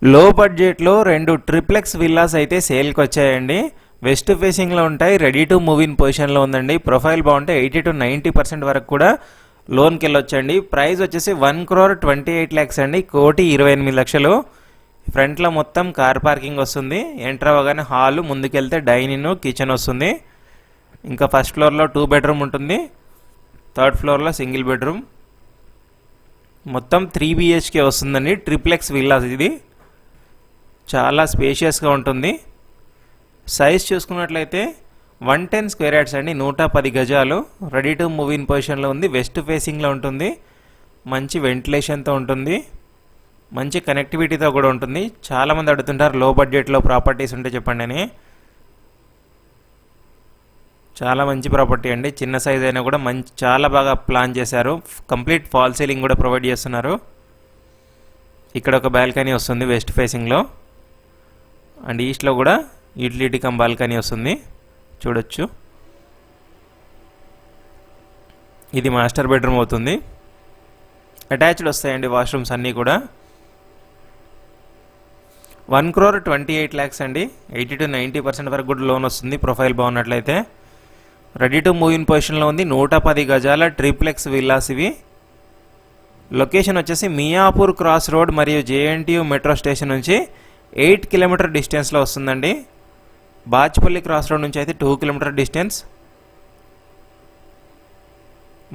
లో బడ్జెట్లో 2 triplex villas అయితే సేల్కి వచ్చాయండి. వెస్ట్ ఫేసింగ్లో ఉంటాయి. రెడీ టు మూవ్ ఇన్ పొజిషన్లో ఉందండి. ప్రొఫైల్ బాగుంటే 80 to 90% వరకు కూడా లోన్కి వెళ్ళొచ్చండి. ప్రైస్ వచ్చేసి 1,28,00,000 అండి. 1,28,00,000. ఫ్రంట్లో మొత్తం కార్ పార్కింగ్ వస్తుంది. ఎంటర్ అవ్వగానే హాలు, ముందుకెళ్తే డైనింగ్, కిచెన్ వస్తుంది. ఇంకా ఫస్ట్ ఫ్లోర్లో 2 బెడ్రూమ్ ఉంటుంది. థర్డ్ ఫ్లోర్లో సింగిల్ బెడ్రూమ్. మొత్తం 3 BHK వస్తుందండి. ట్రిప్లెక్స్ విల్లాస్ ఇది చాలా స్పేషియస్గా ఉంటుంది. సైజ్ చూసుకున్నట్లయితే 110 స్క్వేర్ యార్డ్స్ అండి. 110 గజాలు. రెడీ టు మూవ్ ఇన్ పొజిషన్లో ఉంది. వెస్ట్ ఫేసింగ్లో ఉంటుంది. మంచి వెంటిలేషన్తో ఉంటుంది. మంచి కనెక్టివిటీతో కూడా ఉంటుంది. చాలామంది అడుగుతుంటారు లో బడ్జెట్లో ప్రాపర్టీస్ ఉంటే చెప్పండి అని. చాలా మంచి ప్రాపర్టీ అండి. చిన్న సైజ్ అయినా కూడా చాలా బాగా ప్లాన్ చేశారు. కంప్లీట్ ఫాల్ సీలింగ్ కూడా ప్రొవైడ్ చేస్తున్నారు. ఇక్కడ ఒక బాల్కనీ వస్తుంది వెస్ట్ ఫేసింగ్లో. అండ్ ఈస్ట్లో కూడా యూటిలిటీ కమ్ బాల్కనీ వస్తుంది, చూడొచ్చు. ఇది మాస్టర్ బెడ్రూమ్ అవుతుంది. అటాచ్డ్ వస్తాయండి వాష్రూమ్స్ అన్నీ కూడా. 1,28,00,000 అండి. 80 to 90% వరకు కూడా లోన్ వస్తుంది ప్రొఫైల్ బాగున్నట్లయితే. రెడీ టు మూవ్ ఇన్ పొజిషన్లో ఉంది. 110 గజాల ట్రిప్లెక్స్ విల్లాస్ ఇవి. లొకేషన్ వచ్చేసి మియాపూర్ క్రాస్ రోడ్ మరియు JNTU మెట్రో స్టేషన్ నుంచి 8 కిలోమీటర్ డిస్టెన్స్లో వస్తుందండి. బాచ్పల్లి క్రాస్ రోడ్ నుంచి అయితే 2 కిలోమీటర్ డిస్టెన్స్.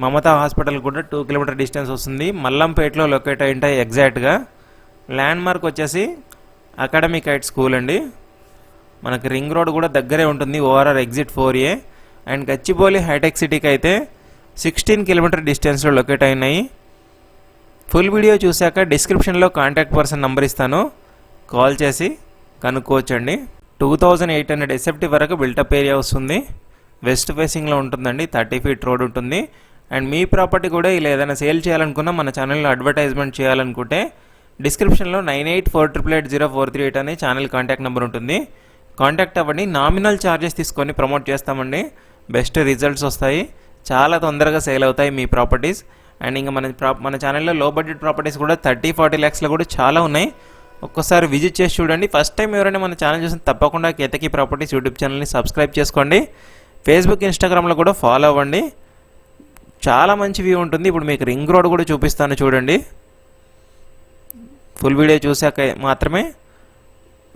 మమతా హాస్పిటల్ కూడా 2 కిలోమీటర్ డిస్టెన్స్ వస్తుంది. మల్లంపేటలో లొకేట్ అయి ఉంటాయి ఎగ్జాక్ట్గా. ల్యాండ్ మార్క్ వచ్చేసి అకాడమిక్ హైట్ స్కూల్ అండి. మనకి రింగ్ రోడ్ కూడా దగ్గరే ఉంటుంది. ORR exit 4A. And Gachibowli hitech సిటీకి అయితే 16 కిలోమీటర్ డిస్టెన్స్లో లొకేట్ అయినాయి. ఫుల్ వీడియో చూశాక డిస్క్రిప్షన్లో కాంటాక్ట్ పర్సన్ నంబర్ ఇస్తాను, కాల్ చేసి కనుక్కోవచ్చండి. 2,800 SFT వరకు బిల్టప్ ఏరియా వస్తుంది. వెస్ట్ ఫేసింగ్లో ఉంటుందండి. 30 feet రోడ్ ఉంటుంది. అండ్ మీ ప్రాపర్టీ కూడా ఇలా ఏదైనా సేల్ చేయాలనుకున్నా, మన ఛానల్లో అడ్వర్టైజ్మెంట్ చేయాలనుకుంటే డిస్క్రిప్షన్లో 9848880438 అనే ఛానల్ కాంటాక్ట్ నెంబర్ ఉంటుంది. కాంటాక్ట్ అవ్వండి. నామినల్ ఛార్జెస్ తీసుకొని ప్రమోట్ చేస్తామండి. బెస్ట్ రిజల్ట్స్ వస్తాయి. చాలా తొందరగా సేల్ అవుతాయి మీ ప్రాపర్టీస్. అండ్ ఇంకా మన ఛానల్లో లో బడ్జెట్ ప్రాపర్టీస్ కూడా 30-40 lakhsలో కూడా చాలా ఉన్నాయి. ఒక్కసారి విజిట్ చేసి చూడండి. ఫస్ట్ టైం ఎవరైనా మన ఛానల్ చూసిన తప్పకుండా కేతకి ప్రాపర్టీస్ యూట్యూబ్ ఛానల్ని సబ్స్క్రైబ్ చేసుకోండి. ఫేస్బుక్, ఇన్స్టాగ్రామ్లో కూడా ఫాలో అవ్వండి. చాలా మంచి వ్యూ ఉంటుంది. ఇప్పుడు మీకు రింగ్ రోడ్ కూడా చూపిస్తాను చూడండి. ఫుల్ వీడియో చూశాక మాత్రమే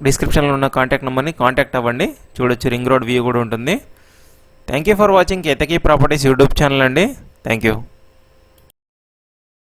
డిస్క్రిప్షన్లో ఉన్న కాంటాక్ట్ నెంబర్ని కాంటాక్ట్ అవ్వండి. చూడొచ్చు, రింగ్ రోడ్ వ్యూ కూడా ఉంటుంది. Thank you for watching Ketaki properties YouTube channel అండి. Thank you.